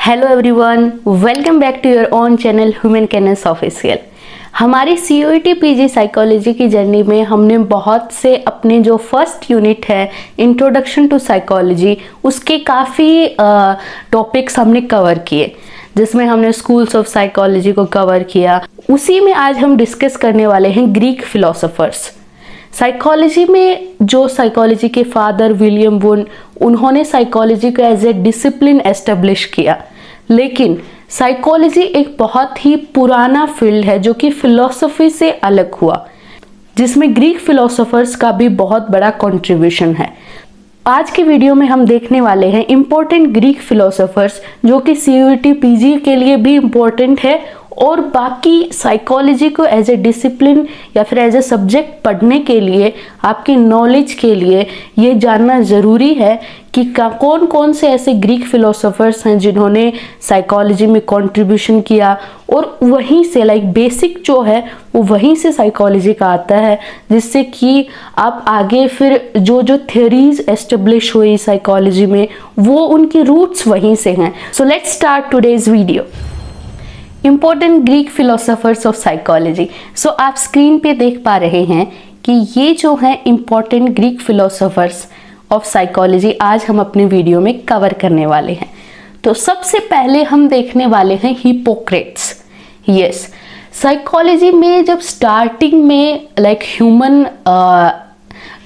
Hello everyone, welcome back to your own channel human canvas official. हमारी CUET PG psychology की journey में हमने बहुत से अपने जो फर्स्ट यूनिट है इंट्रोडक्शन टू साइकोलॉजी, उसके काफ़ी टॉपिक्स हमने कवर किए, जिसमें हमने स्कूल्स ऑफ साइकोलॉजी को कवर किया। उसी में आज हम डिस्कस करने वाले हैं ग्रीक फिलोसोफर्स। साइकोलॉजी में जो साइकोलॉजी के फादर विलियम वुन, उन्होंने साइकोलॉजी को एज ए डिसिप्लिन एस्टेब्लिश किया। लेकिन साइकोलॉजी एक बहुत ही पुराना फील्ड है जो कि फिलोसफी से अलग हुआ, जिसमें ग्रीक फिलोसोफर्स का भी बहुत बड़ा कंट्रीब्यूशन है। आज के वीडियो में हम देखने वाले हैं इंपॉर्टेंट ग्रीक फिलोसोफर्स, जो कि CUET PG के लिए भी इम्पोर्टेंट है और बाकी साइकोलॉजी को एज ए डिसिप्लिन या फिर एज ए सब्जेक्ट पढ़ने के लिए, आपकी नॉलेज के लिए ये जानना ज़रूरी है कि कौन कौन से ऐसे ग्रीक फिलोसोफर्स हैं जिन्होंने साइकोलॉजी में कंट्रीब्यूशन किया, और वहीं से बेसिक जो है वो वहीं से साइकोलॉजी का आता है, जिससे कि आप आगे फिर जो थ्योरीज एस्टेब्लिश हुई साइकोलॉजी में, वो उनकी रूट्स वहीं से हैं। So let's start today's video. Important Greek philosophers of psychology. So आप स्क्रीन पे देख पा रहे हैं कि ये जो है important Greek philosophers of psychology आज हम अपने वीडियो में कवर करने वाले हैं। तो सबसे पहले हम देखने वाले हैं हिपोक्रेट्स। यस, साइकोलॉजी में जब स्टार्टिंग में ह्यूमन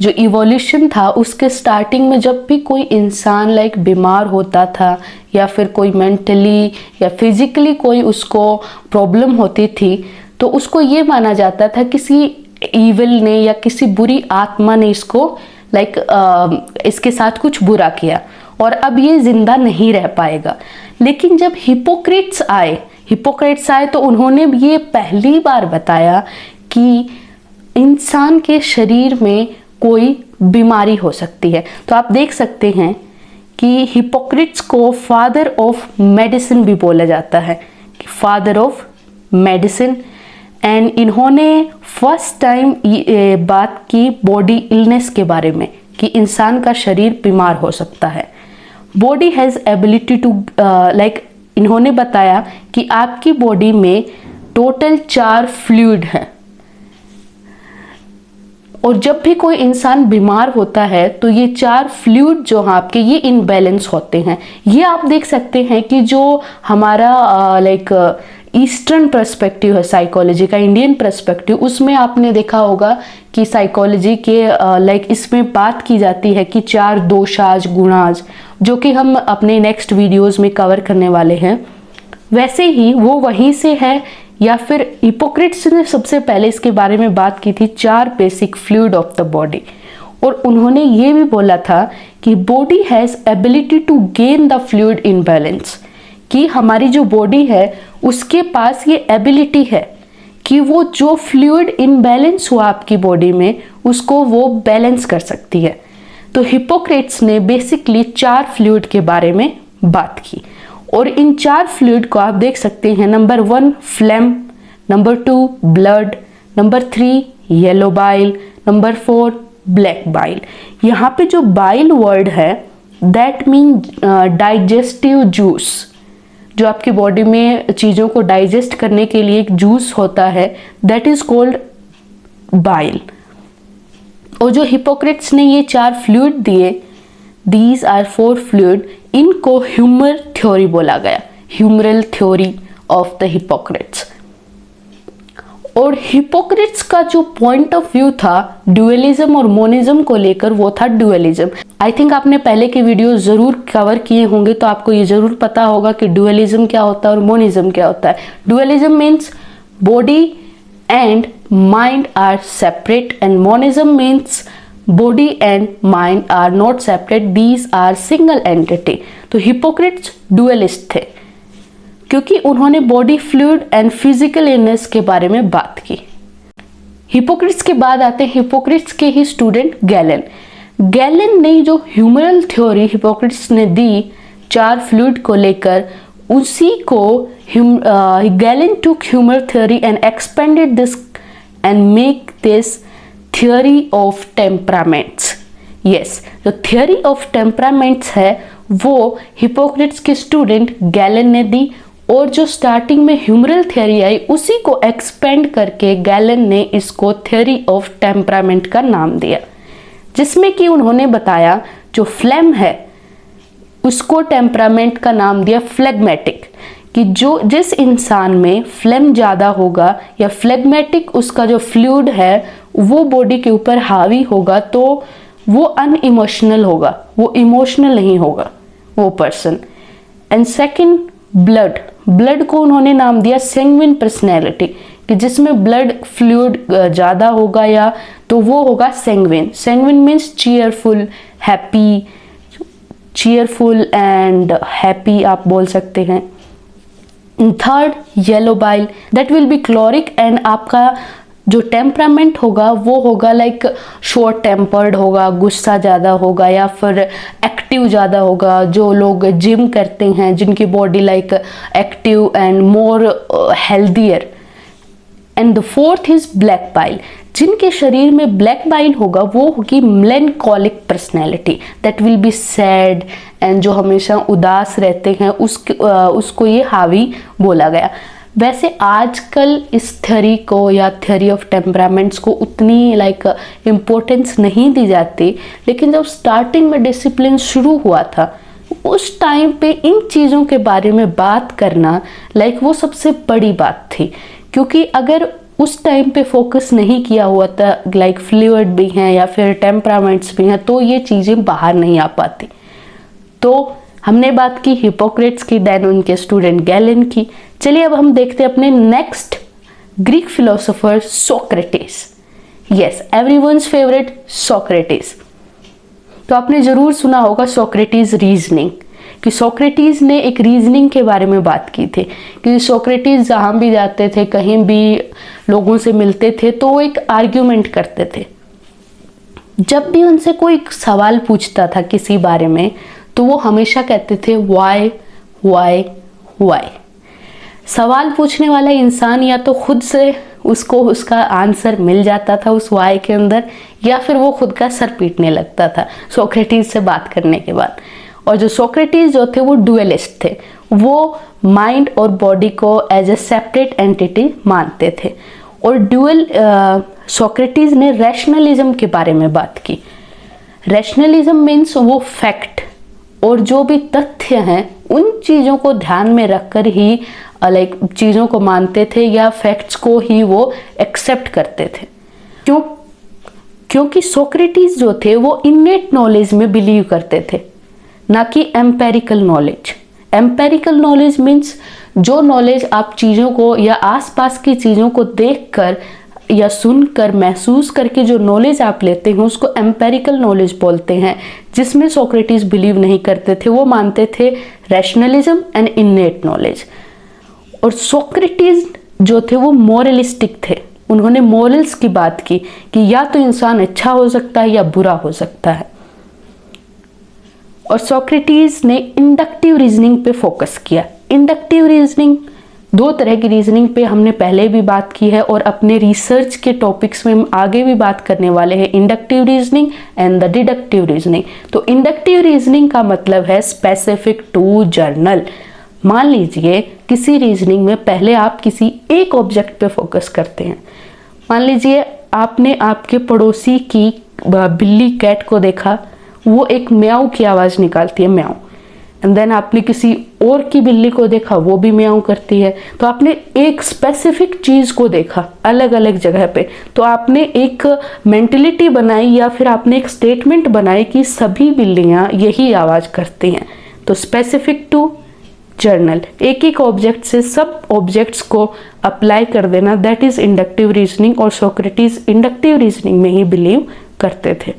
जो इवोल्यूशन था, उसके स्टार्टिंग में जब भी कोई इंसान बीमार होता था या फिर कोई मेंटली या फिजिकली कोई उसको प्रॉब्लम होती थी, तो उसको ये माना जाता था किसी ईविल ने या किसी बुरी आत्मा ने इसको इसके साथ कुछ बुरा किया और अब ये जिंदा नहीं रह पाएगा। लेकिन जब हिपोक्रेट्स आए तो उन्होंने ये पहली बार बताया कि इंसान के शरीर में कोई बीमारी हो सकती है। तो आप देख सकते हैं कि हिपोक्रेट्स को फादर ऑफ मेडिसिन भी बोला जाता है, फादर ऑफ मेडिसिन। एंड इन्होंने फर्स्ट टाइम बात की बॉडी इलनेस के बारे में कि इंसान का शरीर बीमार हो सकता है। बॉडी हैज़ एबिलिटी टू इन्होंने बताया कि आपकी बॉडी में टोटल 4 फ्लूइड हैं, और जब भी कोई इंसान बीमार होता है तो ये 4 फ्लूइड जो हैं आपके, ये इनबैलेंस होते हैं। ये आप देख सकते हैं कि जो हमारा ईस्टर्न पर्सपेक्टिव है साइकोलॉजी का, इंडियन पर्सपेक्टिव, उसमें आपने देखा होगा कि साइकोलॉजी के इसमें बात की जाती है कि 4 दोषाज गुणाज, जो कि हम अपने नेक्स्ट वीडियोस में कवर करने वाले हैं। वैसे ही वो वहीं से है, या फिर हिपोक्रेट्स ने सबसे पहले इसके बारे में बात की थी 4 basic fluid of the body. और उन्होंने ये भी बोला था कि body has ability to gain the fluid in balance, कि हमारी जो बॉडी है उसके पास ये एबिलिटी है कि वो जो फ्लूइड इनबैलेंस हुआ आपकी बॉडी में, उसको वो बैलेंस कर सकती है। तो हिपोक्रेट्स ने बेसिकली 4 फ्लूइड के बारे में बात की, और इन 4 फ्लूइड को आप देख सकते हैं। Number 1 flame, number 2 blood, number 3 yellow bile, number 4 black bile. यहाँ पे जो बाइल वर्ड है दैट मीन डाइजेस्टिव जूस, जो आपकी बॉडी में चीज़ों को डाइजेस्ट करने के लिए एक जूस होता है, दैट इज कॉल्ड बाइल। और जो हिपोक्रेट्स ने ये 4 फ्लूइड दिए, दीज आर 4 फ्लूइड, इनको ह्यूमर थ्योरी बोला गया, humoral theory of the Hippocrates. और हिपोक्रेट्स का जो पॉइंट ऑफ व्यू था ड्यूअलिज्म और मोनिज्म को लेकर, वो था ड्यूअलिज्म। आई थिंक आपने पहले के वीडियो जरूर कवर किए होंगे, तो आपको ये जरूर पता होगा कि ड्यूअलिज्म क्या होता है और मोनिज्म क्या होता है। Dualism means body and mind are separate, and monism means body and mind are not separate, these are single entity. तो हिपोक्रेट्स डुअलिस्ट थे क्योंकि उन्होंने body fluid and physical illness के बारे में बात की। हिपोक्रेट्स के बाद आते हैं हिपोक्रेट्स के ही स्टूडेंट गैलन। गैलन ने जो ह्यूमरल थ्योरी हिपोक्रेट्स ने दी 4 फ्लूइड को लेकर, उसी को gallon took humour theory and expanded this and make this theory of temperaments. Yes, जो थियोरी ऑफ टेम्परामेंट्स है वो हिपोक्रेट्स के स्टूडेंट गैलन ने दी, और जो स्टार्टिंग में ह्यूमरल थ्योरी आई उसी को एक्सपेंड करके गैलन ने इसको थ्योरी ऑफ टेम्परामेंट का नाम दिया, जिसमें कि उन्होंने बताया जो फ्लेम है उसको टेम्परामेंट का नाम दिया फ्लेगमेटिक, कि जो जिस इंसान में फ्लेम ज़्यादा होगा या फ्लेगमेटिक उसका जो फ्लूइड है वो बॉडी के ऊपर हावी होगा तो वो अनइमोशनल होगा, वो इमोशनल नहीं होगा वो person. And second blood, blood को उन्होंने नाम दिया सैंग्विन पर्सनैलिटी, कि जिसमें ब्लड फ्लूइड ज़्यादा होगा या तो वो होगा sanguine. Sanguine means cheerful, happy, cheerful and happy आप बोल सकते हैं। Third yellow bile, that will be choleric, and आपका जो टेम्परामेंट होगा वो होगा लाइक शॉर्ट टेम्पर्ड होगा, गुस्सा ज़्यादा होगा या फिर एक्टिव ज़्यादा होगा। जो लोग जिम करते हैं जिनकी body like active and more healthier. And the fourth is black bile, जिनके शरीर में ब्लैक बाइल होगा वो होगी melancholic personality, that will be sad and जो हमेशा उदास रहते हैं उसको ये हावी बोला गया। वैसे आजकल इस थ्योरी को या थ्योरी ऑफ टेम्परामेंट्स को उतनी लाइक इम्पोर्टेंस नहीं दी जाती, लेकिन जब स्टार्टिंग में डिसिप्लिन शुरू हुआ था उस टाइम पे इन चीज़ों के बारे में बात करना लाइक वो सबसे बड़ी बात थी, क्योंकि अगर उस टाइम पे फोकस नहीं किया हुआ था लाइक फ्लूइड भी हैं या फिर टेम्परामेंट्स भी हैं तो ये चीज़ें बाहर नहीं आ पाती। तो हमने बात की हिपोक्रेट्स की, देन उनके स्टूडेंट गैलन की। चलिए अब हम देखते हैं अपने next Greek philosopher Socrates. Yes, everyone's favourite Socrates. तो आपने जरूर सुना होगा सोक्रेटिस रीजनिंग, कि सोक्रेटिस ने एक रीजनिंग के बारे में बात की थी कि सोक्रेटिस जहाँ भी जाते थे, कहीं भी लोगों से मिलते थे तो वो एक आर्ग्यूमेंट करते थे। जब भी उनसे कोई सवाल पूछता था किसी बारे में तो वो हमेशा कहते थे वाई वाई वाई। सवाल पूछने वाला इंसान या तो खुद से उसको उसका आंसर मिल जाता था उस वाई के अंदर, या फिर वो खुद का सर पीटने लगता था सोक्रेटिस से बात करने के बाद। और जो सोक्रेटिस जो थे वो डुअलिस्ट थे, वो माइंड और बॉडी को एज ए सेपरेट एंटिटी मानते थे। और सोक्रेटिस ने रैशनलिज्म के बारे में बात की। रैशनलिज्म मीन्स वो फैक्ट और जो भी तथ्य हैं उन चीज़ों को ध्यान में रखकर ही लाइक चीज़ों को मानते थे या फैक्ट्स को ही वो एक्सेप्ट करते थे। क्योंकि सोक्रेटिस जो थे वो इनेट नॉलेज में बिलीव करते थे, ना कि empirical knowledge. Empirical knowledge means जो नॉलेज आप चीज़ों को या आसपास की चीज़ों को देखकर या सुनकर महसूस करके जो नॉलेज आप लेते हैं उसको एम्पेरिकल नॉलेज बोलते हैं, जिसमें सोक्रेटिस बिलीव नहीं करते थे। वो मानते थे रैशनलिज्म एंड इनेट नॉलेज। और सोक्रेटिस जो थे वो मोरलिस्टिक थे, उन्होंने मोरल्स की बात की कि या तो इंसान अच्छा हो सकता है या बुरा हो सकता है। और सोक्रेटिस ने इंडक्टिव रीजनिंग पे फोकस किया। इंडक्टिव रीजनिंग, दो तरह की रीजनिंग पे हमने पहले भी बात की है और अपने रिसर्च के टॉपिक्स में हम आगे भी बात करने वाले हैं, inductive reasoning and the deductive reasoning. तो इंडक्टिव रीजनिंग का मतलब है स्पेसिफिक टू जर्नल। मान लीजिए किसी रीजनिंग में पहले आप किसी एक ऑब्जेक्ट पे फोकस करते हैं। मान लीजिए आपने आपके पड़ोसी की बिल्ली कैट को देखा, वो एक म्याऊ की आवाज़ निकालती है, म्याऊ। एंड देन आपने किसी और की बिल्ली को देखा, वो भी म्याऊ करती है। तो आपने एक स्पेसिफिक चीज़ को देखा अलग अलग जगह पे, तो आपने एक मेंटलिटी बनाई या फिर आपने एक स्टेटमेंट बनाई कि सभी बिल्लियाँ यही आवाज़ करती हैं। तो स्पेसिफिक टू जर्नल, एक एक ऑब्जेक्ट से सब ऑब्जेक्ट्स को अप्लाई कर देना, दैट इज इंडक्टिव रीजनिंग। और सोक्रेटिस इंडक्टिव रीजनिंग में ही बिलीव करते थे।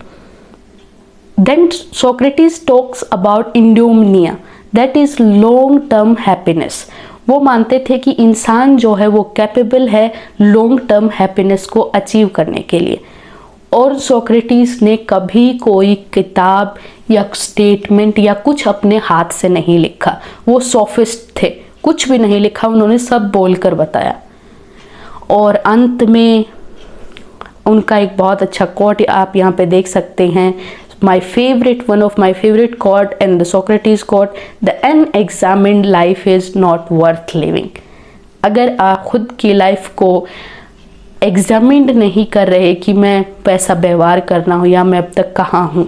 Then Socrates talks about eudaimonia, that is long term happiness. वो मानते थे कि इंसान जो है वो कैपेबल है लॉन्ग टर्म हैप्पीनेस को अचीव करने के लिए। और सोक्रेटिस ने कभी कोई किताब या स्टेटमेंट या कुछ अपने हाथ से नहीं लिखा। वो सोफिस्ट थे, कुछ भी नहीं लिखा, उन्होंने सब बोलकर बताया। और अंत में उनका एक बहुत अच्छा कोट आप यहाँ पे देख सकते हैं, one of my favorite quote and the Socrates quote, the unexamined life is not worth living. अगर आप खुद की लाइफ को एग्जामिन्ड नहीं कर रहे कि मैं पैसा व्यवहार करना हूँ या मैं अब तक कहाँ हूँ,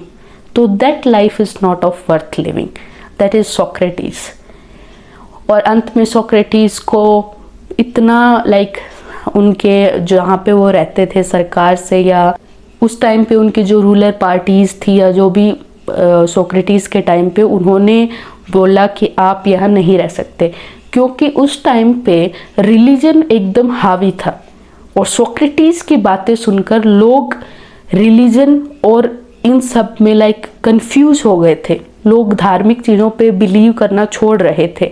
तो that life is not of worth living. That is Socrates. और अंत में सोक्रेटिस को इतना उनके जहाँ पे वो रहते थे सरकार से, या उस टाइम पे उनकी जो रूलर पार्टीज़ थी या जो भी सोक्रेटिस के टाइम पे, उन्होंने बोला कि आप यहाँ नहीं रह सकते, क्योंकि उस टाइम पे रिलीजन एकदम हावी था. और सोक्रेटिस की बातें सुनकर लोग रिलीजन और इन सब में कंफ्यूज हो गए थे. लोग धार्मिक चीज़ों पे बिलीव करना छोड़ रहे थे.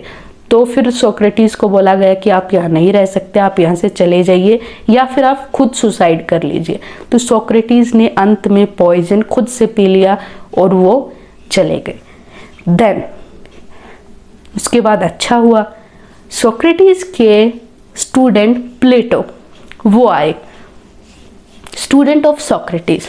तो फिर सोक्रेटिस को बोला गया कि आप यहाँ नहीं रह सकते, आप यहाँ से चले जाइए या फिर आप खुद सुसाइड कर लीजिए. तो सोक्रेटिस ने अंत में पॉइजन खुद से पी लिया और वो चले गए. देन उसके बाद अच्छा हुआ, सोक्रेटिस के स्टूडेंट प्लेटो वो आए, स्टूडेंट ऑफ सोक्रेटिस.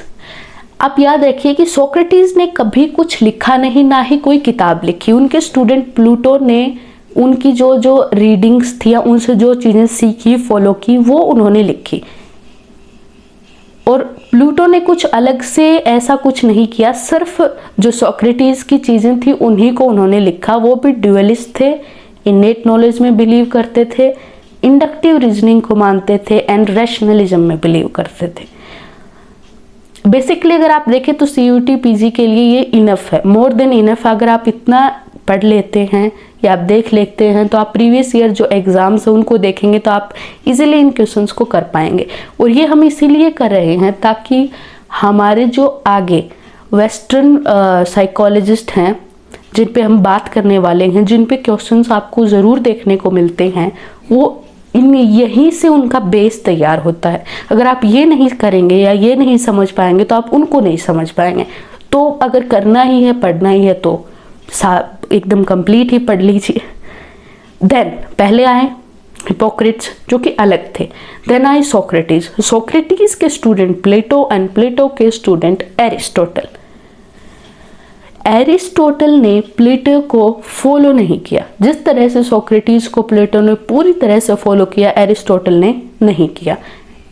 आप याद रखिए कि सोक्रेटिस ने कभी कुछ लिखा नहीं, ना ही कोई किताब लिखी. उनके स्टूडेंट प्लूटो ने उनकी जो रीडिंग्स थी या उनसे जो चीज़ें सीखी, फॉलो की, वो उन्होंने लिखी. और प्लूटो ने कुछ अलग से ऐसा कुछ नहीं किया, सिर्फ जो सोक्रेटिस की चीज़ें थी उन्हीं को उन्होंने लिखा. वो भी ड्यूअलिस्ट थे, इनेट नॉलेज में बिलीव करते थे, इंडक्टिव रीजनिंग को मानते थे एंड रैशनलिज्म में बिलीव करते थे. बेसिकली अगर आप देखें तो CUET PG के लिए ये इनफ है, मोर देन इनफ. अगर आप इतना पढ़ लेते हैं या आप देख लेते हैं तो आप प्रीवियस ईयर जो एग्ज़ाम्स हैं उनको देखेंगे तो आप इजीली इन क्वेश्चंस को कर पाएंगे. और ये हम इसीलिए कर रहे हैं ताकि हमारे जो आगे वेस्टर्न साइकोलॉजिस्ट हैं जिन पे हम बात करने वाले हैं, जिन पे क्वेश्चंस आपको ज़रूर देखने को मिलते हैं, वो यहीं से उनका बेस तैयार होता है. अगर आप ये नहीं करेंगे या ये नहीं समझ पाएंगे तो आप उनको नहीं समझ पाएंगे. तो अगर करना ही है, पढ़ना ही है, तो एकदम कंप्लीट ही पढ़ लीजिए. देन पहले आए हिपोक्रेट्स जो कि अलग थे. देन आए सोक्रेटिस. सोक्रेटिस के स्टूडेंट प्लेटो एंड प्लेटो के स्टूडेंट एरिस्टोटल. एरिस्टोटल ने प्लेटो को फॉलो नहीं किया. जिस तरह से सोक्रेटिस को प्लेटो ने पूरी तरह से फॉलो किया, एरिस्टोटल ने नहीं किया.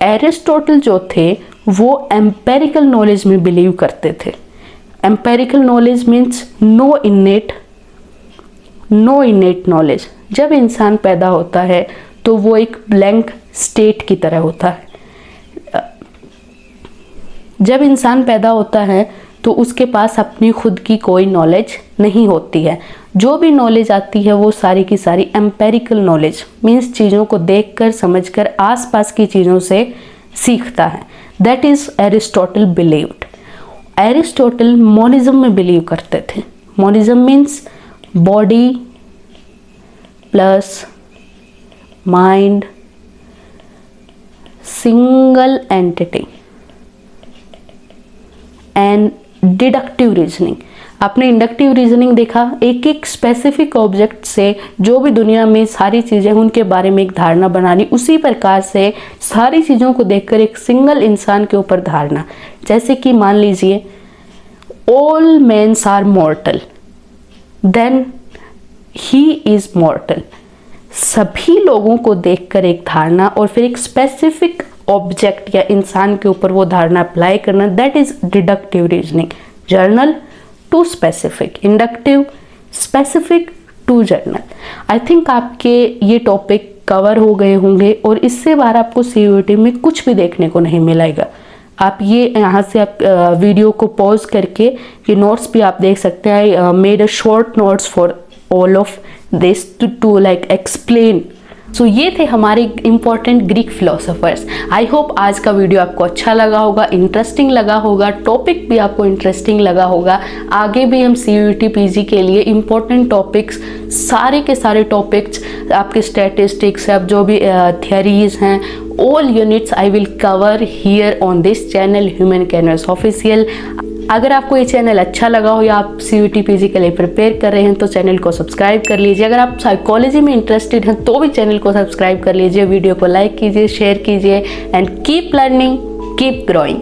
एरिस्टोटल जो थे वो एम्पेरिकल नॉलेज में बिलीव करते थे. Empirical knowledge means no innate knowledge. जब इंसान पैदा होता है तो वो एक ब्लैंक स्टेट की तरह होता है. जब इंसान पैदा होता है तो उसके पास अपनी खुद की कोई नॉलेज नहीं होती है. जो भी नॉलेज आती है वो सारी की सारी एम्पेरिकल नॉलेज मीन्स चीज़ों को देखकर समझकर आसपास की चीज़ों से सीखता है. That is Aristotle believed. Aristotle monism में बिलीव करते थे. Monism means body plus mind single entity and deductive reasoning. आपने इंडक्टिव रीजनिंग देखा, एक एक स्पेसिफिक ऑब्जेक्ट से जो भी दुनिया में सारी चीज़ें उनके बारे में एक धारणा बनानी. उसी प्रकार से सारी चीज़ों को देखकर एक सिंगल इंसान के ऊपर धारणा. जैसे कि मान लीजिए all mens are mortal, then he is mortal. सभी लोगों को देखकर एक धारणा और फिर एक स्पेसिफिक ऑब्जेक्ट या इंसान के ऊपर वो धारणा अप्लाई करना, that is deductive reasoning. General to specific, inductive specific to general. I think आपके ये टॉपिक कवर हो गए होंगे और इससे बाहर आपको CUET में कुछ भी देखने को नहीं मिलेगा. आप ये यहाँ से आप वीडियो को पॉज करके ये नोट्स भी आप देख सकते हैं. I made a short notes for all of this to explain. So ये थे हमारे important Greek philosophers. I hope आज का वीडियो आपको अच्छा लगा होगा, इंटरेस्टिंग लगा होगा, टॉपिक भी आपको इंटरेस्टिंग लगा होगा. आगे भी हम CUET PG के लिए इम्पॉर्टेंट टॉपिक्स, सारे के सारे टॉपिक्स, आपके स्टैटिस्टिक्स, अब जो भी थियरीज हैं, all units I will cover here on this channel human canvas official. अगर आपको ये चैनल अच्छा लगा हो या आप CUET PG के लिए प्रिपेयर कर रहे हैं तो चैनल को सब्सक्राइब कर लीजिए. अगर आप साइकोलॉजी में इंटरेस्टेड हैं तो भी चैनल को सब्सक्राइब कर लीजिए. वीडियो को लाइक कीजिए, शेयर कीजिए and keep learning, keep growing.